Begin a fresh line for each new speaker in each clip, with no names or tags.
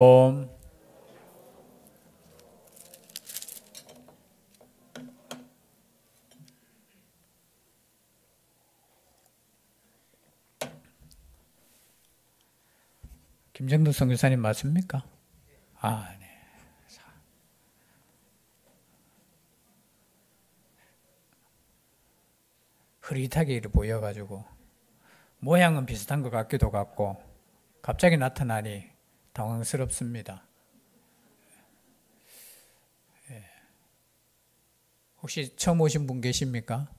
옴. 김정도 선교사님 맞습니까? 아, 네. 흐릿하게 보여가지고 모양은 비슷한 것 같기도 같고 갑자기 나타나니 당황스럽습니다. 혹시 처음 오신 분 계십니까?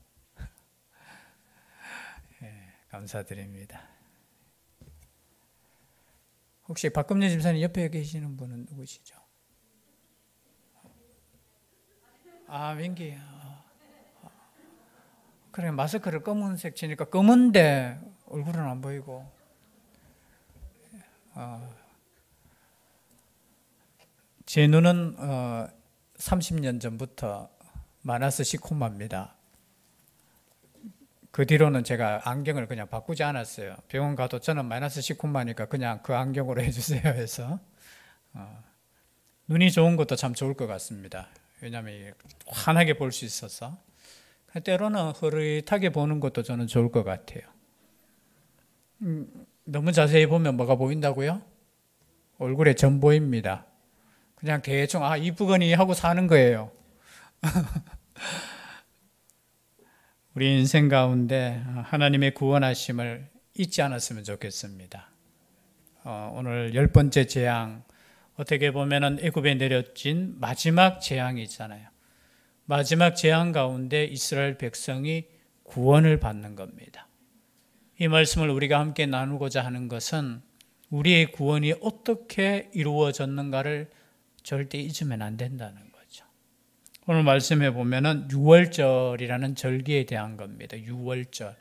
감사드립니다. 혹시 박금년 집사님 옆에 계시는 분은 누구시죠? 아, 민기. 그래, 마스크를 검은색 치니까 검은데 얼굴은 안 보이고. 제 눈은 30년 전부터 마나스 시코마입니다. 그 뒤로는 제가 안경을 그냥 바꾸지 않았어요. 병원 가도 저는 마이너스 19마니까 그냥 그 안경으로 해주세요 해서 눈이 좋은 것도 참 좋을 것 같습니다. 왜냐하면 환하게 볼 수 있어서. 때로는 흐릿하게 보는 것도 저는 좋을 것 같아요. 너무 자세히 보면 뭐가 보인다고요? 얼굴에 점 보입니다. 그냥 대충 이쁘거니 하고 사는 거예요. 우리 인생 가운데 하나님의 구원하심을 잊지 않았으면 좋겠습니다. 오늘 10번째 재앙, 어떻게 보면 애굽에 내려진 마지막 재앙이 있잖아요. 마지막 재앙 가운데 이스라엘 백성이 구원을 받는 겁니다. 이 말씀을 우리가 함께 나누고자 하는 것은 우리의 구원이 어떻게 이루어졌는가를 절대 잊으면 안 된다는 거죠. 오늘 말씀해 보면은 유월절이라는 절기에 대한 겁니다. 유월절.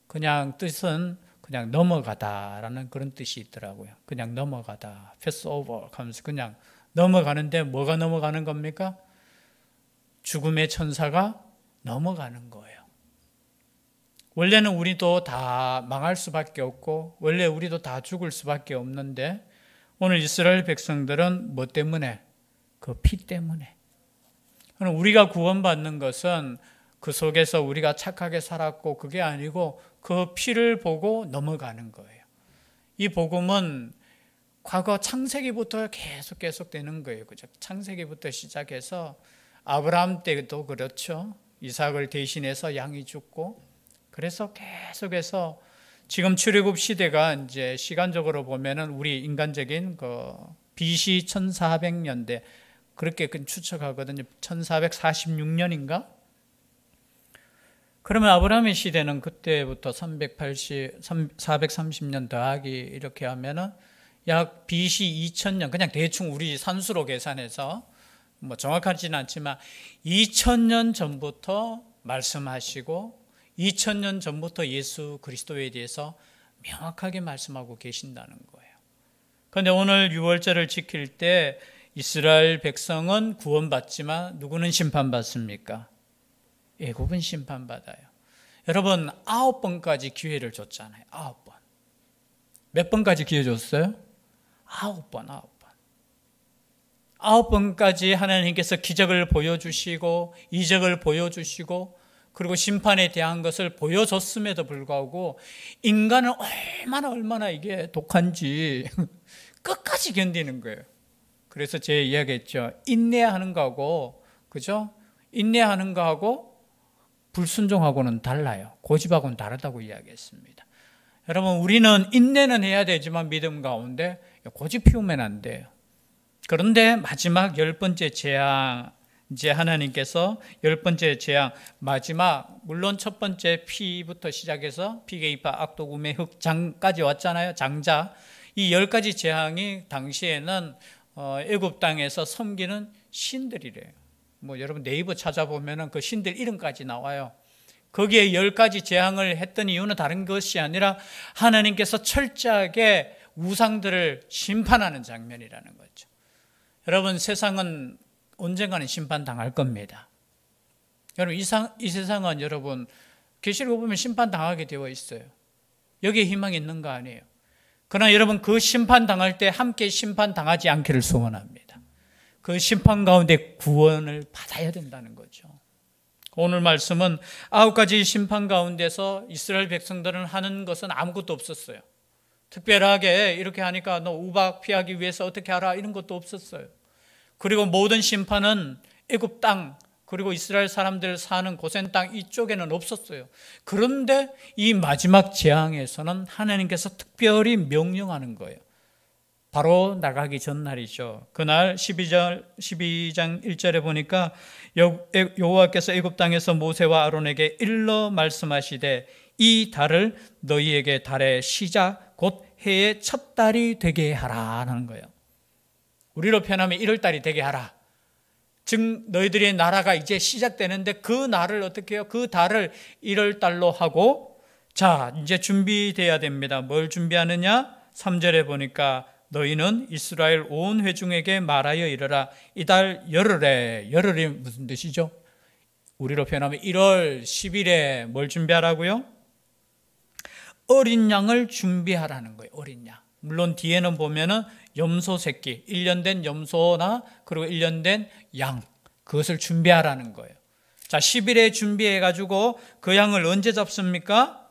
그냥 뜻은 그냥 넘어가다라는 그런 뜻이 있더라고요. 그냥 넘어가다. 패스 오버 하면서 그냥 넘어가는데 뭐가 넘어가는 겁니까? 죽음의 천사가 넘어가는 거예요. 원래는 우리도 다 망할 수밖에 없고 원래 우리도 다 죽을 수밖에 없는데 오늘 이스라엘 백성들은 뭐 때문에? 그 피 때문에. 우리가 구원받는 것은 그 속에서 우리가 착하게 살았고 그게 아니고 그 피를 보고 넘어가는 거예요. 이 복음은 과거 창세기부터 계속 되는 거예요. 그죠? 창세기부터 시작해서 아브라함 때도 그렇죠. 이삭을 대신해서 양이 죽고 그래서 계속해서 지금 출애굽 시대가 이제 시간적으로 보면은 우리 인간적인 그 BC 1400년대 그렇게 추측하거든요. 1446년인가? 그러면 아브라함의 시대는 그때부터 430년 더하기 이렇게 하면은 약 BC 2000년, 그냥 대충 우리 산수로 계산해서 뭐 정확하지는 않지만 2000년 전부터 말씀하시고 2000년 전부터 예수 그리스도에 대해서 명확하게 말씀하고 계신다는 거예요. 그런데 오늘 6월절을 지킬 때 이스라엘 백성은 구원받지만 누구는 심판받습니까? 애굽은 심판받아요. 여러분 9번까지 기회를 줬잖아요. 9번. 몇 번까지 기회 줬어요? 9번. 9번까지 하나님께서 기적을 보여주시고 이적을 보여주시고 그리고 심판에 대한 것을 보여줬음에도 불구하고 인간은 얼마나 이게 독한지 끝까지 견디는 거예요. 그래서 제가 이야기했죠. 인내하는 거하고, 그죠? 인내하는 거하고 불순종하고는 달라요. 고집하고는 다르다고 이야기했습니다. 여러분, 우리는 인내는 해야 되지만 믿음 가운데 고집 피우면 안 돼요. 그런데 마지막 10번째 재앙, 이제 하나님께서 10번째 재앙, 마지막, 물론 첫 번째 피부터 시작해서 피게이파, 악독,우매, 흑장까지 왔잖아요. 장자. 이 10가지 재앙이 당시에는 애굽 땅에서 섬기는 신들이래요. 뭐 여러분 네이버 찾아보면은 그 신들 이름까지 나와요. 거기에 10가지 재앙을 했던 이유는 다른 것이 아니라 하나님께서 철저하게 우상들을 심판하는 장면이라는 거죠. 여러분 세상은 언젠가는 심판당할 겁니다. 여러분 이 세상은 여러분 계시록 보면 심판당하게 되어 있어요. 여기에 희망이 있는 거 아니에요. 그러나 여러분, 그 심판당할 때 함께 심판당하지 않기를 소원합니다. 그 심판 가운데 구원을 받아야 된다는 거죠. 오늘 말씀은 9가지 심판 가운데서 이스라엘 백성들은 하는 것은 아무것도 없었어요. 특별하게 이렇게 하니까 너 우박 피하기 위해서 어떻게 하라 이런 것도 없었어요. 그리고 모든 심판은 애굽 땅, 그리고 이스라엘 사람들 사는 고센 땅 이쪽에는 없었어요. 그런데 이 마지막 재앙에서는 하나님께서 특별히 명령하는 거예요. 바로 나가기 전날이죠. 그날 12장 1절에 보니까 여호와께서 애굽 땅에서 모세와 아론에게 일러 말씀하시되 이 달을 너희에게 달의 시작 곧 해의 첫 달이 되게 하라는 거예요. 우리로 표현하면 1월 달이 되게 하라. 즉 너희들의 나라가 이제 시작되는데 그 날을 어떻게 해요? 그 달을 1월 달로 하고, 자 이제 준비돼야 됩니다. 뭘 준비하느냐? 3절에 보니까 너희는 이스라엘 온 회중에게 말하여 이르라. 이달 열흘에, 열흘이 무슨 뜻이죠? 우리로 표현하면 1월 10일에 뭘 준비하라고요? 어린 양을 준비하라는 거예요. 어린 양. 물론 뒤에는 보면은 염소 새끼, 1년 된 염소나 그리고 1년 된 양, 그것을 준비하라는 거예요. 자, 10일에 준비해가지고 그 양을 언제 잡습니까?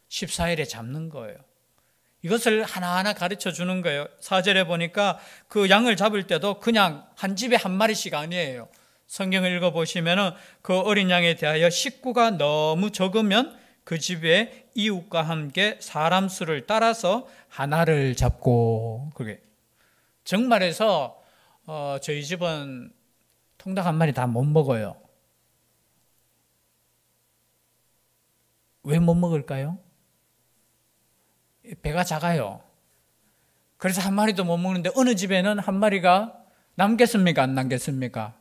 14일에 잡는 거예요. 이것을 하나하나 가르쳐 주는 거예요. 4절에 보니까 그 양을 잡을 때도 그냥 한 집에 한 마리씩 아니에요. 성경을 읽어보시면 그 어린 양에 대하여 식구가 너무 적으면 그 집에 이웃과 함께 사람 수를 따라서 하나를 잡고, 그게 정말해서 저희 집은 통닭 한 마리 다 못 먹어요. 왜 못 먹을까요? 배가 작아요. 그래서 한 마리도 못 먹는데 어느 집에는 한 마리가 남겠습니까? 안 남겠습니까?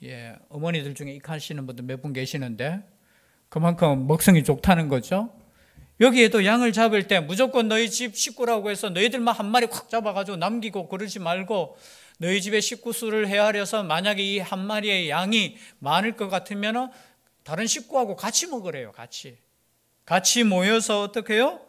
예, 어머니들 중에 익하시는 분들 몇 분 계시는데 그만큼 먹성이 좋다는 거죠. 여기에도 양을 잡을 때 무조건 너희 집 식구라고 해서 너희들만 한 마리 확 잡아가지고 남기고 그러지 말고, 너희 집의 식구 수를 헤아려서 만약에 이 한 마리의 양이 많을 것 같으면 다른 식구하고 같이 먹으래요. 같이 모여서 어떻게 해요?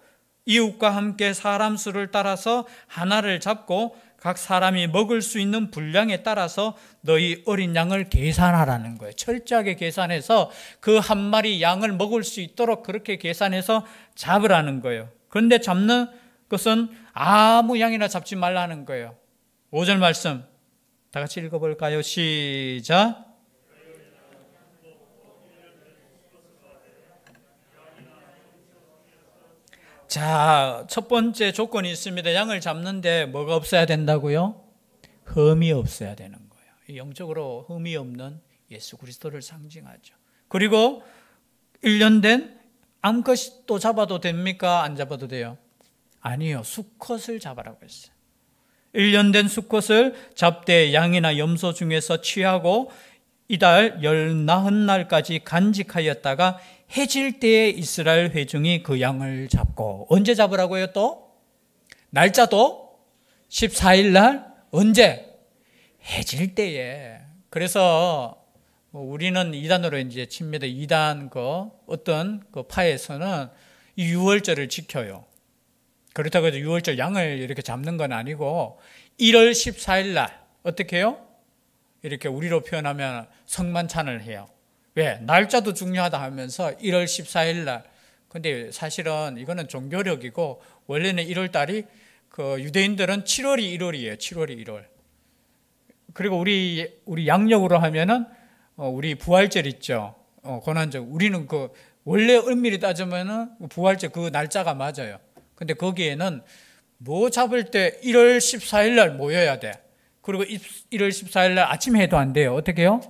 이웃과 함께 사람 수를 따라서 하나를 잡고 각 사람이 먹을 수 있는 분량에 따라서 너희 어린 양을 계산하라는 거예요. 철저하게 계산해서 그 한 마리 양을 먹을 수 있도록 그렇게 계산해서 잡으라는 거예요. 그런데 잡는 것은 아무 양이나 잡지 말라는 거예요. 5절 말씀 다 같이 읽어볼까요? 시작. 자, 첫 번째 조건이 있습니다. 양을 잡는데 뭐가 없어야 된다고요? 흠이 없어야 되는 거예요. 영적으로 흠이 없는 예수 그리스도를 상징하죠. 그리고 1년 된 암컷도 잡아도 됩니까? 안 잡아도 돼요? 아니요. 수컷을 잡아라고 했어요. 1년 된 수컷을 잡되 양이나 염소 중에서 취하고 이달 40날까지 간직하였다가 해질 때에 이스라엘 회중이 그 양을 잡고, 언제 잡으라고요? 또 날짜도 14일 날, 언제? 해질 때에. 그래서 우리는 2단으로 이제 칩니다. 2단 어떤 파에서는 이 유월절을 지켜요. 그렇다고 해서 유월절 양을 이렇게 잡는 건 아니고 1월 14일 날 어떻게 해요? 이렇게 우리로 표현하면 성만찬을 해요. 왜? 날짜도 중요하다 하면서 1월 14일 날. 근데 사실은 이거는 종교력이고 원래는 1월 달이 유대인들은 7월이 1월이에요. 7월이 1월. 그리고 우리 양력으로 하면은 우리 부활절 있죠. 고난절. 우리는 원래 엄밀히 따지면은 부활절 그 날짜가 맞아요. 근데 거기에는 뭐 잡을 때 1월 14일 날 모여야 돼. 그리고 1월 14일 날 아침에 해도 안 돼요. 어떻게 해요?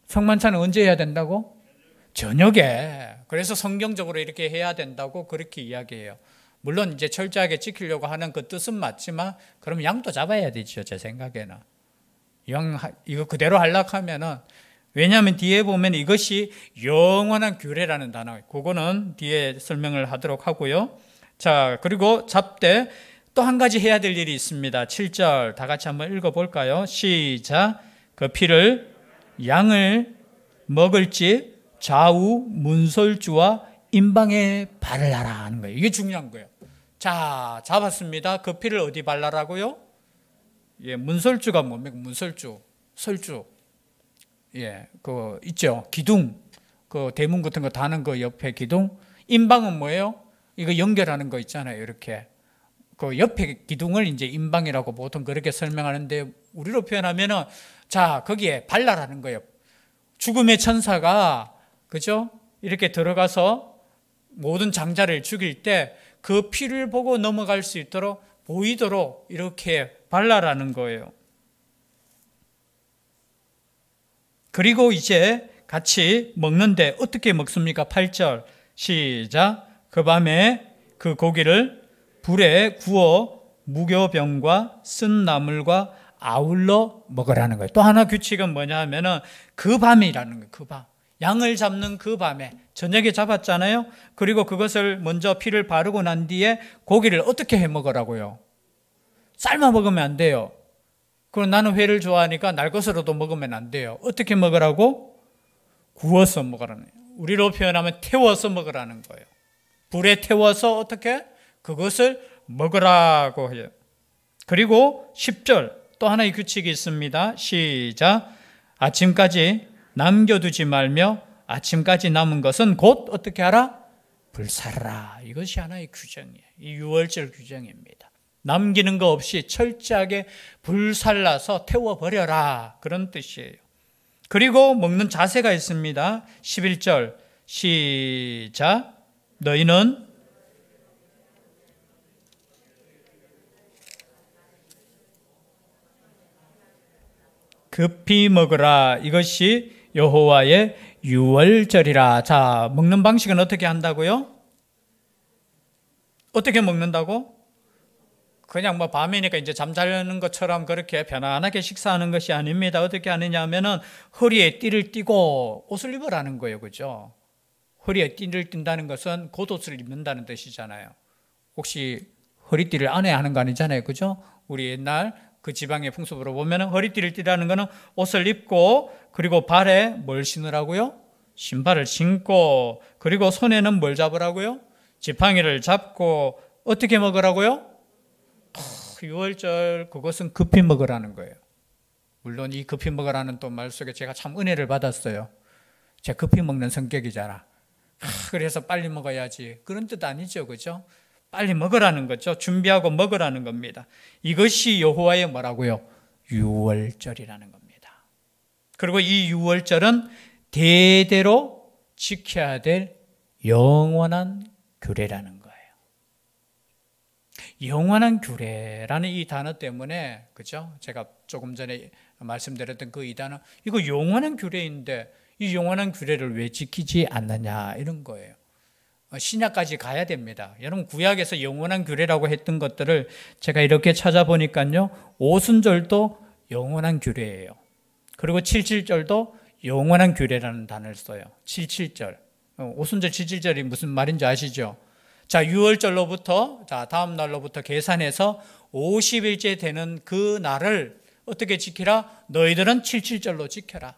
성만찬은 언제 해야 된다고? 저녁에. 그래서 성경적으로 이렇게 해야 된다고 그렇게 이야기해요. 물론 이제 철저하게 지키려고 하는 그 뜻은 맞지만 그럼 양도 잡아야 되죠. 제 생각에는. 이거 그대로 하려고 하면은, 왜냐하면 뒤에 보면 이것이 영원한 규례라는 단어, 그거는 뒤에 설명을 하도록 하고요. 자, 그리고 잡되 또 한 가지 해야 될 일이 있습니다. 7절 다 같이 한번 읽어볼까요? 시작. 그 피를 양을 먹을지 좌우 문설주와 임방에 바르라 하는 거예요. 이게 중요한 거예요. 자, 잡았습니다. 그 피를 어디 발라라고요? 예, 문설주가 뭡니까? 문설주, 설주. 예, 그 있죠. 기둥. 그 대문 같은 거 다는 그 옆에 기둥. 임방은 뭐예요? 이거 연결하는 거 있잖아요. 이렇게. 그 옆에 기둥을 이제 임방이라고 보통 그렇게 설명하는데 우리로 표현하면은 자, 거기에 발라라는 거예요. 죽음의 천사가 그죠? 이렇게 들어가서 모든 장자를 죽일 때 그 피를 보고 넘어갈 수 있도록 보이도록 이렇게 발라라는 거예요. 그리고 이제 같이 먹는데 어떻게 먹습니까? 8절 시작. 그 밤에 그 고기를 불에 구워 무교병과 쓴 나물과 아울러 먹으라는 거예요. 또 하나 규칙은 뭐냐 하면은 그 밤이라는 거예요. 그 밤. 양을 잡는 그 밤에 저녁에 잡았잖아요. 그리고 그것을 먼저 피를 바르고 난 뒤에 고기를 어떻게 해 먹으라고요? 삶아 먹으면 안 돼요. 그럼 나는 회를 좋아하니까 날 것으로도 먹으면 안 돼요. 어떻게 먹으라고? 구워서 먹으라는 거예요. 우리로 표현하면 태워서 먹으라는 거예요. 불에 태워서 어떻게? 그것을 먹으라고 해요. 그리고 10절 또 하나의 규칙이 있습니다. 시작. 아침까지 남겨두지 말며 아침까지 남은 것은 곧 어떻게 하라? 불살라. 이것이 하나의 규정이에요. 이 유월절 규정입니다. 남기는 거 없이 철저하게 불살라서 태워버려라. 그런 뜻이에요. 그리고 먹는 자세가 있습니다. 11절 시작. 너희는 급히 먹으라. 이것이 여호와의 유월절이라. 자, 먹는 방식은 어떻게 한다고요? 어떻게 먹는다고? 그냥 뭐 밤이니까 이제 잠자는 것처럼 그렇게 편안하게 식사하는 것이 아닙니다. 어떻게 하느냐 하면은 허리에 띠를 띠고 옷을 입으라는 거예요. 그죠? 허리에 띠를 띈다는 것은 겉옷을 입는다는 뜻이잖아요. 혹시 허리띠를 안 해야 하는 거 아니잖아요. 그죠? 우리 옛날 그 지방의 풍습으로 보면 허리띠를 띠라는 거는 옷을 입고 그리고 발에 뭘 신으라고요? 신발을 신고 그리고 손에는 뭘 잡으라고요? 지팡이를 잡고 어떻게 먹으라고요? 유월절 그것은 급히 먹으라는 거예요. 물론 이 급히 먹으라는 또 말 속에 제가 참 은혜를 받았어요. 제가 급히 먹는 성격이잖아. 그래서 빨리 먹어야지. 그런 뜻 아니죠. 그죠? 빨리 먹으라는 거죠. 준비하고 먹으라는 겁니다. 이것이 여호와의 뭐라고요? 유월절이라는 겁니다. 그리고 이 유월절은 대대로 지켜야 될 영원한 규례라는 거예요. 영원한 규례라는 이 단어 때문에, 그죠? 제가 조금 전에 말씀드렸던 그 이 단어, 이거 영원한 규례인데 이 영원한 규례를 왜 지키지 않느냐 이런 거예요. 신약까지 가야 됩니다. 여러분 구약에서 영원한 규례라고 했던 것들을 제가 이렇게 찾아보니까요. 오순절도 영원한 규례예요. 그리고 77절도 영원한 규례라는 단어를 써요. 77절. 오순절 77절이 무슨 말인지 아시죠? 자, 6월절로부터 자, 다음 날로부터 계산해서 50일째 되는 그 날을 어떻게 지키라? 너희들은 77절로 지켜라.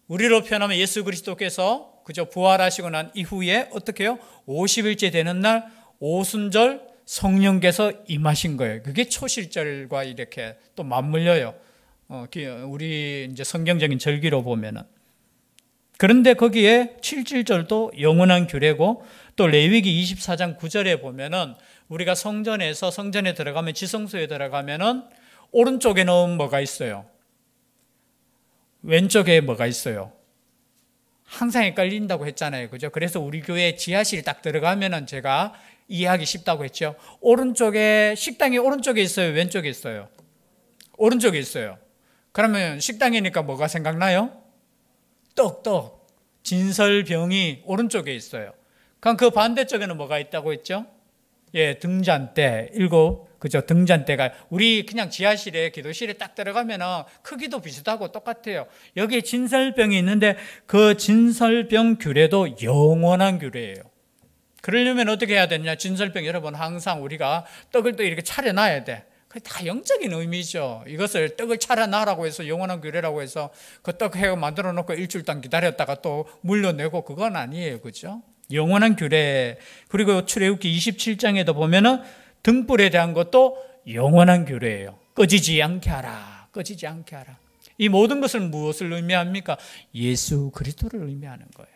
우리로 표현하면 예수 그리스도께서 그저 부활하시고 난 이후에 어떻게 해요? 50일째 되는 날 오순절 성령께서 임하신 거예요. 그게 초실절과 이렇게 또 맞물려요. 우리 이제 성경적인 절기로 보면은. 그런데 거기에 77절도 영원한 규례고 또 레위기 24장 9절에 보면은 우리가 성전에 들어가면 지성소에 들어가면은 오른쪽에는 뭐가 있어요? 왼쪽에 뭐가 있어요? 항상 헷갈린다고 했잖아요. 그죠? 그래서 우리 교회 지하실 딱 들어가면은 제가 이해하기 쉽다고 했죠. 오른쪽에, 식당이 오른쪽에 있어요? 왼쪽에 있어요? 오른쪽에 있어요. 그러면 식당이니까 뭐가 생각나요? 떡. 진설병이 오른쪽에 있어요. 그럼 그 반대쪽에는 뭐가 있다고 했죠? 예, 등잔대, 7, 그죠? 등잔대가 우리 그냥 지하실에 기도실에 딱 들어가면은 크기도 비슷하고 똑같아요. 여기에 진설병이 있는데 그 진설병 규례도 영원한 규례예요. 그러려면 어떻게 해야 되냐? 진설병 여러분 항상 우리가 떡을 또 이렇게 차려놔야 돼. 그게 다 영적인 의미죠. 이것을 떡을 차려놔라고 해서 영원한 규례라고 해서 그 떡 해고 만들어 놓고 일주일 동안 기다렸다가 또 물려내고 그건 아니에요. 그죠? 영원한 규례. 그리고 출애굽기 27장에도 보면은 등불에 대한 것도 영원한 규례예요. 꺼지지 않게 하라. 꺼지지 않게 하라. 이 모든 것을 무엇을 의미합니까? 예수 그리스도를 의미하는 거예요.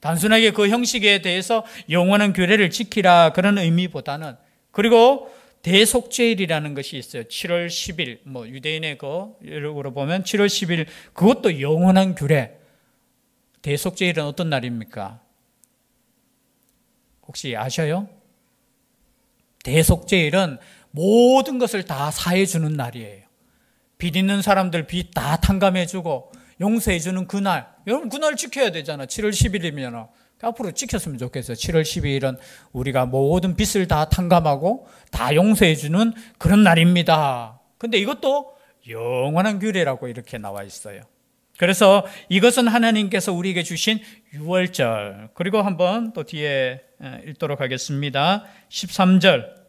단순하게 그 형식에 대해서 영원한 규례를 지키라 그런 의미보다는, 그리고 대속죄일이라는 것이 있어요. 7월 10일, 유대인의 거로 보면 7월 10일, 그것도 영원한 규례. 대속죄일은 어떤 날입니까? 혹시 아셔요? 대속죄일은 모든 것을 다 사해주는 날이에요. 빚 있는 사람들 빚 다 탕감해주고 용서해주는 그날. 여러분 그날 지켜야 되잖아. 7월 10일이면 앞으로 지켰으면 좋겠어요. 7월 12일은 우리가 모든 빚을 다 탕감하고 다 용서해주는 그런 날입니다. 근데 이것도 영원한 규례라고 이렇게 나와 있어요. 그래서 이것은 하나님께서 우리에게 주신 유월절. 그리고 한번 또 뒤에 읽도록 하겠습니다. 13절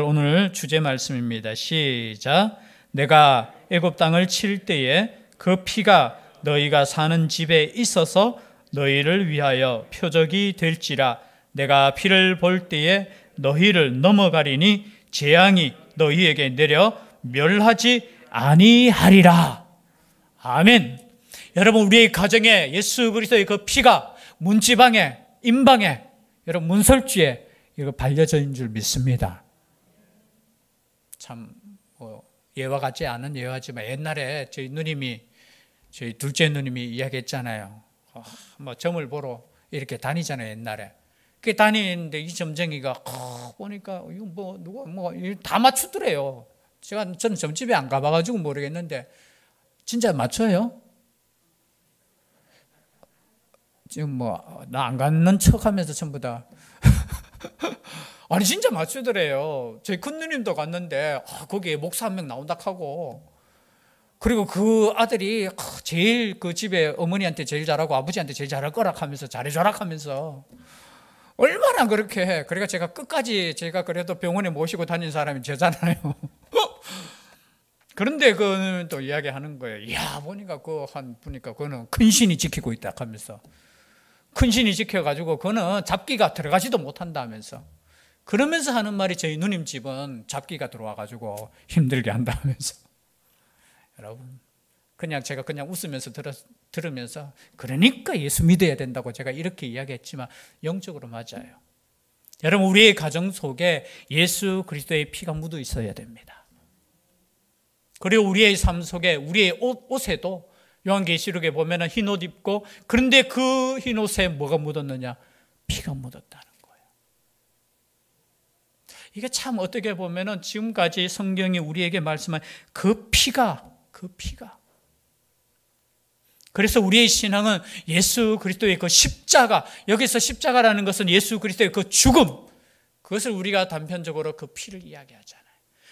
오늘 주제 말씀입니다. 시작. 내가 애굽 땅을 칠 때에 그 피가 너희가 사는 집에 있어서 너희를 위하여 표적이 될지라. 내가 피를 볼 때에 너희를 넘어가리니 재앙이 너희에게 내려 멸하지 아니하리라. 아멘. 여러분 우리의 가정에 예수 그리스도의 그 피가 문지방에 임방에 여러분 문설주에 이거 발려진 줄 믿습니다. 참 예와 같지 않은 예화지만 옛날에 저희 둘째 누님이 이야기했잖아요. 점을 보러 이렇게 다니잖아요. 옛날에 그 다니는데 이 점쟁이가 보니까 이거 누가 다 맞추더래요. 저는 점집에 안 가봐가지고 모르겠는데 진짜 맞춰요? 지금 나 안 가는 척하면서 전부 다 아니 진짜 맞추더래요. 저희 큰 누님도 갔는데 거기에 목사 한 명 나온다 하고, 그리고 그 아들이 제일 그 집에 어머니한테 제일 잘하고 아버지한테 제일 잘할 거라 하면서 잘해줘라 하면서 얼마나 그렇게 해. 그러니까 제가 끝까지 제가 그래도 병원에 모시고 다닌 사람이 저잖아요. 그런데 그는 또 이야기하는 거예요. 이야 보니까 보니까 그는 큰 신이 지키고 있다 하면서, 큰 신이 지켜가지고 그는 잡기가 들어가지도 못한다면서, 그러면서 하는 말이 저희 누님 집은 잡기가 들어와가지고 힘들게 한다면서. 여러분 제가 그냥 웃으면서 들으면서 그러니까 예수 믿어야 된다고 제가 이렇게 이야기했지만 영적으로 맞아요. 여러분 우리의 가정 속에 예수 그리스도의 피가 묻어 있어야 됩니다. 그리고 우리의 삶 속에 우리의 옷에도 요한계시록에 보면 흰 옷 입고, 그런데 그 흰 옷에 뭐가 묻었느냐? 피가 묻었다는 거예요. 이게 참 어떻게 보면 지금까지 성경이 우리에게 말씀한 그 피가 그래서 우리의 신앙은 예수 그리스도의 그 십자가, 여기서 십자가라는 것은 예수 그리스도의 그 죽음, 그것을 우리가 단편적으로 그 피를 이야기하잖아요.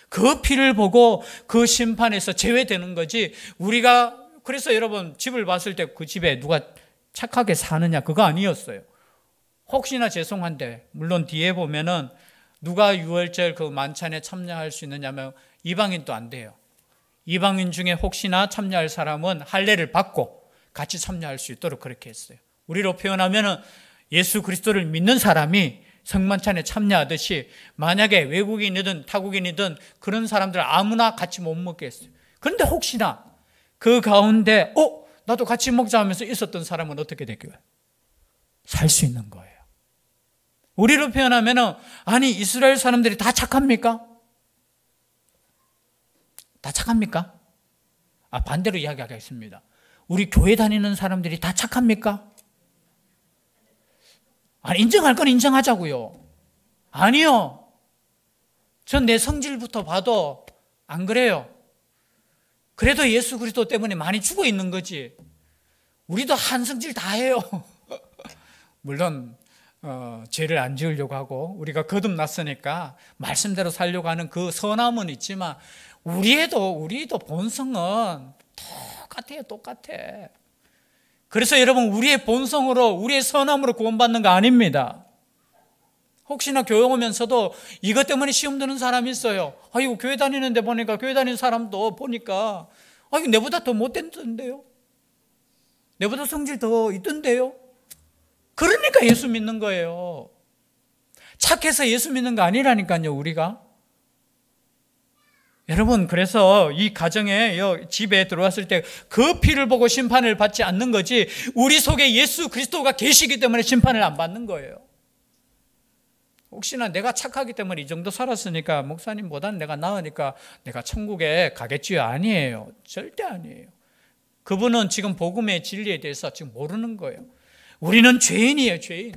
그 피를 보고 그 심판에서 제외되는 거지. 우리가 그래서 여러분 집을 봤을 때 그 집에 누가 착하게 사느냐 그거 아니었어요. 혹시나 죄송한데 물론 뒤에 보면은 누가 유월절 그 만찬에 참여할 수 있느냐면 이방인도 안 돼요. 이방인 중에 혹시나 참여할 사람은 할례를 받고 같이 참여할 수 있도록 그렇게 했어요. 우리로 표현하면은 예수 그리스도를 믿는 사람이 성만찬에 참여하듯이 만약에 외국인이든 타국인이든 그런 사람들 아무나 같이 못 먹게 했어요. 그런데 혹시나 그 가운데 나도 같이 먹자 하면서 있었던 사람은 어떻게 될까요? 살 수 있는 거예요. 우리로 표현하면은 아니 이스라엘 사람들이 다 착합니까? 다 착합니까? 반대로 이야기하겠습니다. 우리 교회 다니는 사람들이 다 착합니까? 아니 인정할 건 인정하자고요. 아니요. 전 내 성질부터 봐도 안 그래요. 그래도 예수 그리스도 때문에 많이 죽어 있는 거지. 우리도 한 성질 다 해요. 물론 죄를 안 지으려고 하고 우리가 거듭났으니까 말씀대로 살려고 하는 그 선함은 있지만 우리도 본성은 똑같아. 그래서 여러분 우리의 본성으로 우리의 선함으로 구원받는 거 아닙니다. 혹시나 교회 오면서도 이것 때문에 시험 드는 사람이 있어요. 이거 교회 다니는데 보니까 교회 다니는 사람도 보니까 이거 내보다 더 못됐던데요. 내보다 성질 더 있던데요. 그러니까 예수 믿는 거예요. 착해서 예수 믿는 거 아니라니까요, 우리가. 여러분, 그래서 이 가정에 집에 들어왔을 때 그 피를 보고 심판을 받지 않는 거지, 우리 속에 예수 그리스도가 계시기 때문에 심판을 안 받는 거예요. 혹시나 내가 착하기 때문에 이 정도 살았으니까 목사님보다는 내가 나으니까 내가 천국에 가겠지요? 아니에요. 절대 아니에요. 그분은 지금 복음의 진리에 대해서 지금 모르는 거예요. 우리는 죄인이에요, 죄인.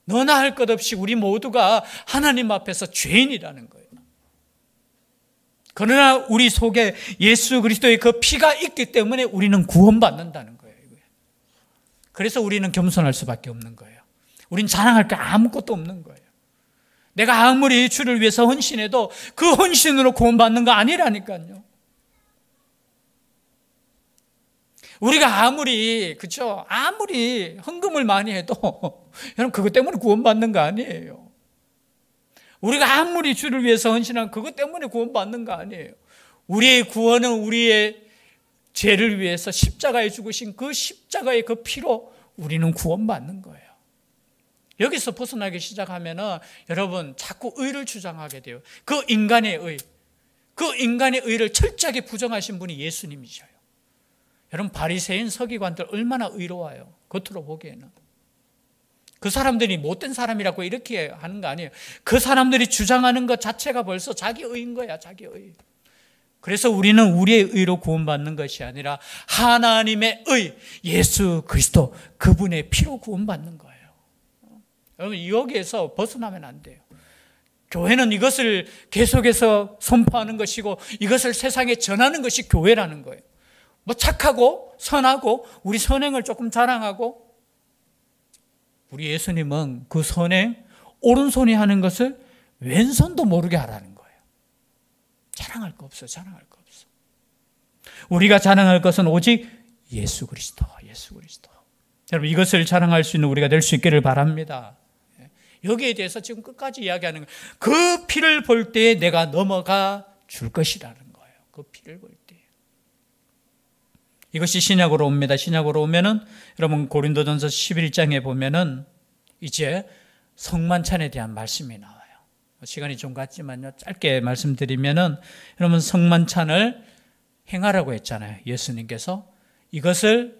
너나 할 것 없이 우리 모두가 하나님 앞에서 죄인이라는 거예요. 그러나 우리 속에 예수 그리스도의 그 피가 있기 때문에 우리는 구원받는다는 거예요. 그래서 우리는 겸손할 수밖에 없는 거예요. 우린 자랑할 게 아무것도 없는 거예요. 내가 아무리 주를 위해서 헌신해도 그 헌신으로 구원받는 거 아니라니까요. 우리가 아무리 헌금을 많이 해도 여러분, 그것 때문에 구원받는 거 아니에요. 우리가 아무리 주를 위해서 헌신하면 그것 때문에 구원받는 거 아니에요. 우리의 구원은 우리의 죄를 위해서 십자가에 죽으신 그 십자가의 그 피로 우리는 구원받는 거예요. 여기서 벗어나기 시작하면은 여러분 자꾸 의를 주장하게 돼요. 그 인간의 의를 철저하게 부정하신 분이 예수님이셔요. 여러분, 바리새인 서기관들 얼마나 의로워요. 겉으로 보기에는. 그 사람들이 못된 사람이라고 이렇게 하는 거 아니에요. 그 사람들이 주장하는 것 자체가 벌써 자기 의인 거야, 자기 의. 그래서 우리는 우리의 의로 구원받는 것이 아니라 하나님의 의, 예수 그리스도 그분의 피로 구원받는 거예요. 여러분, 여기에서 벗어나면 안 돼요. 교회는 이것을 계속해서 선포하는 것이고 이것을 세상에 전하는 것이 교회라는 거예요. 뭐 착하고 선하고 우리 선행을 조금 자랑하고, 우리 예수님은 그 선행, 오른손이 하는 것을 왼손도 모르게 하라는 거예요. 자랑할 거 없어요. 자랑할 거 없어. 우리가 자랑할 것은 오직 예수 그리스도, 예수 그리스도. 여러분, 이것을 자랑할 수 있는 우리가 될 수 있기를 바랍니다. 여기에 대해서 지금 끝까지 이야기하는 거예요. 그 피를 볼 때에 내가 넘어가 줄 것이라는 거예요. 그 피를 볼 때. 이것이 신약으로 옵니다. 신약으로 오면은 여러분 고린도전서 11장에 보면은 이제 성만찬에 대한 말씀이 나와요. 시간이 좀 갔지만요, 짧게 말씀드리면은 여러분 성만찬을 행하라고 했잖아요. 예수님께서 이것을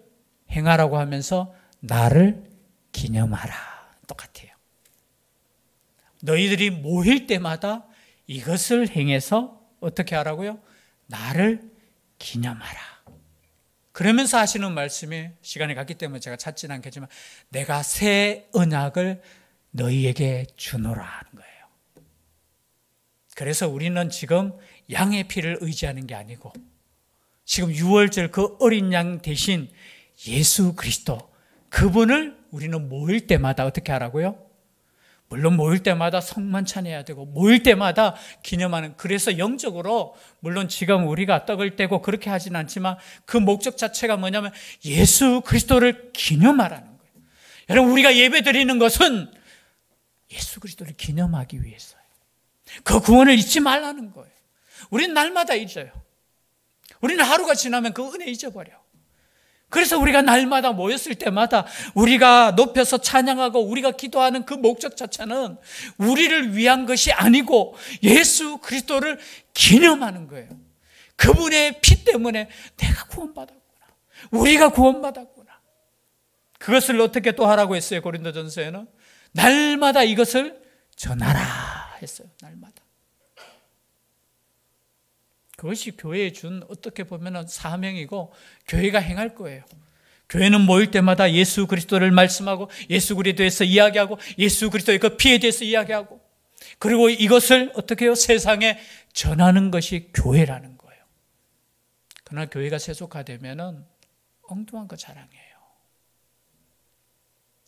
행하라고 하면서 나를 기념하라. 똑같아요. 너희들이 모일 때마다 이것을 행해서 어떻게 하라고요? 나를 기념하라. 그러면서 하시는 말씀이, 시간이 갔기 때문에 제가 찾지는 않겠지만, 내가 새 언약을 너희에게 주노라 하는 거예요. 그래서 우리는 지금 양의 피를 의지하는 게 아니고 지금 유월절 그 어린 양 대신 예수 그리스도, 그분을 우리는 모일 때마다 어떻게 하라고요? 물론 모일 때마다 성만찬해야 되고 모일 때마다 기념하는, 그래서 영적으로 물론 지금 우리가 떡을 떼고 그렇게 하진 않지만 그 목적 자체가 뭐냐면 예수 그리스도를 기념하라는 거예요. 여러분, 우리가 예배 드리는 것은 예수 그리스도를 기념하기 위해서예요. 그 구원을 잊지 말라는 거예요. 우리는 날마다 잊어요. 우리는 하루가 지나면 그 은혜 잊어버려. 그래서 우리가 날마다 모였을 때마다 우리가 높여서 찬양하고 우리가 기도하는 그 목적 자체는 우리를 위한 것이 아니고 예수 그리스도를 기념하는 거예요. 그분의 피 때문에 내가 구원받았구나, 우리가 구원받았구나. 그것을 어떻게 또 하라고 했어요? 고린도전서에는 날마다 이것을 전하라 했어요. 날마다. 그것이 교회에 준 어떻게 보면 사명이고 교회가 행할 거예요. 교회는 모일 때마다 예수 그리스도를 말씀하고 예수 그리스도에서 이야기하고 예수 그리스도의 그 피에 대해서 이야기하고, 그리고 이것을 어떻게 해요? 세상에 전하는 것이 교회라는 거예요. 그러나 교회가 세속화되면 엉뚱한 거 자랑해요.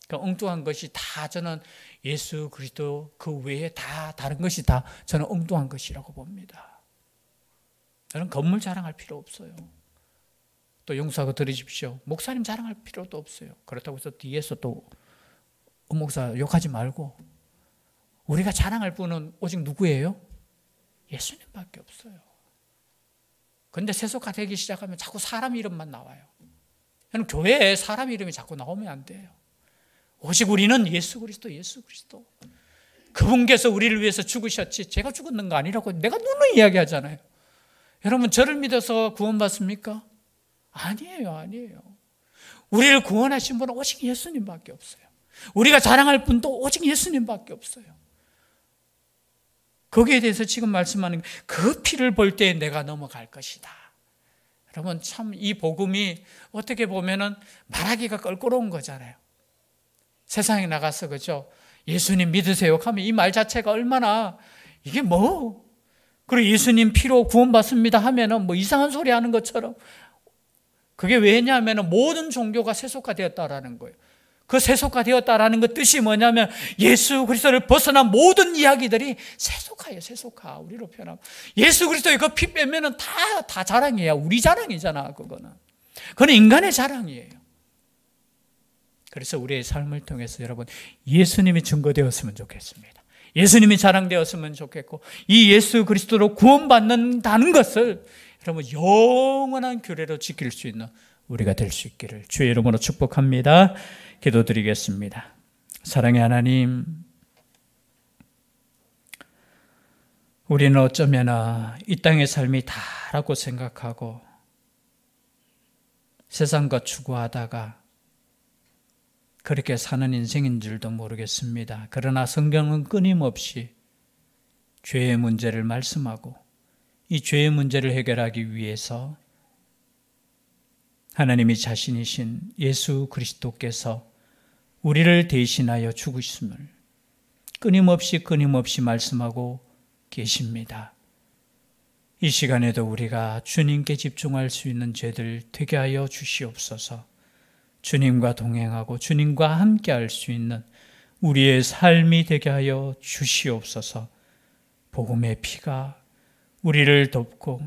그 엉뚱한 것이 다 저는 예수 그리스도 그 외에 다 다른 것이 다 저는 엉뚱한 것이라고 봅니다. 저는 건물 자랑할 필요 없어요. 또 용서하고 들으십시오. 목사님 자랑할 필요도 없어요. 그렇다고 해서 뒤에서 또 목사 욕하지 말고, 우리가 자랑할 분은 오직 누구예요? 예수님밖에 없어요. 그런데 세속화되기 시작하면 자꾸 사람 이름만 나와요. 여러분, 교회에 사람 이름이 자꾸 나오면 안 돼요. 오직 우리는 예수 그리스도. 그분께서 우리를 위해서 죽으셨지 제가 죽었는 거 아니라고 내가 누누이 이야기하잖아요. 여러분, 저를 믿어서 구원받습니까? 아니에요. 우리를 구원하신 분은 오직 예수님밖에 없어요. 우리가 자랑할 분도 오직 예수님밖에 없어요. 거기에 대해서 지금 말씀하는 그 피를 볼 때 내가 넘어갈 것이다. 여러분, 참 이 복음이 어떻게 보면은 말하기가 껄끄러운 거잖아요. 세상에 나가서 그죠? 예수님 믿으세요 하면 이 말 자체가 얼마나 이게 뭐, 그리고 예수님 피로 구원받습니다 하면은 뭐 이상한 소리 하는 것처럼, 그게 왜냐하면 모든 종교가 세속화되었다라는 거예요. 그 세속화되었다라는 그 뜻이 뭐냐면 예수 그리스도를 벗어난 모든 이야기들이 세속화예요. 세속화. 우리로 표현하면 예수 그리스도의 그 피 빼면은 다 자랑이에요. 우리 자랑이잖아. 그건 인간의 자랑이에요. 그래서 우리의 삶을 통해서 여러분, 예수님이 증거되었으면 좋겠습니다. 예수님이 자랑되었으면 좋겠고, 이 예수 그리스도로 구원받는다는 것을 여러분 영원한 규례로 지킬 수 있는 우리가 될 수 있기를 주의 이름으로 축복합니다. 기도드리겠습니다. 사랑의 하나님, 우리는 어쩌면 이 땅의 삶이 다라고 생각하고 세상 것 추구하다가 그렇게 사는 인생인 줄도 모르겠습니다. 그러나 성경은 끊임없이 죄의 문제를 말씀하고 이 죄의 문제를 해결하기 위해서 하나님이 자신이신 예수 그리스도께서 우리를 대신하여 죽으심을 끊임없이 말씀하고 계십니다. 이 시간에도 우리가 주님께 집중할 수 있는 죄들 되게 하여 주시옵소서. 주님과 동행하고 주님과 함께 할 수 있는 우리의 삶이 되게 하여 주시옵소서. 복음의 피가 우리를 돕고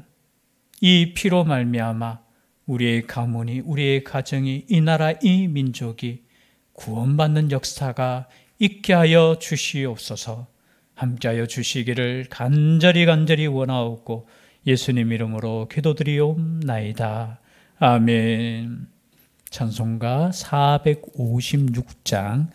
이 피로 말미암아 우리의 가문이, 우리의 가정이, 이 나라, 이 민족이 구원받는 역사가 있게 하여 주시옵소서. 함께하여 주시기를 간절히 원하옵고 예수님 이름으로 기도드리옵나이다. 아멘. 찬송가 456장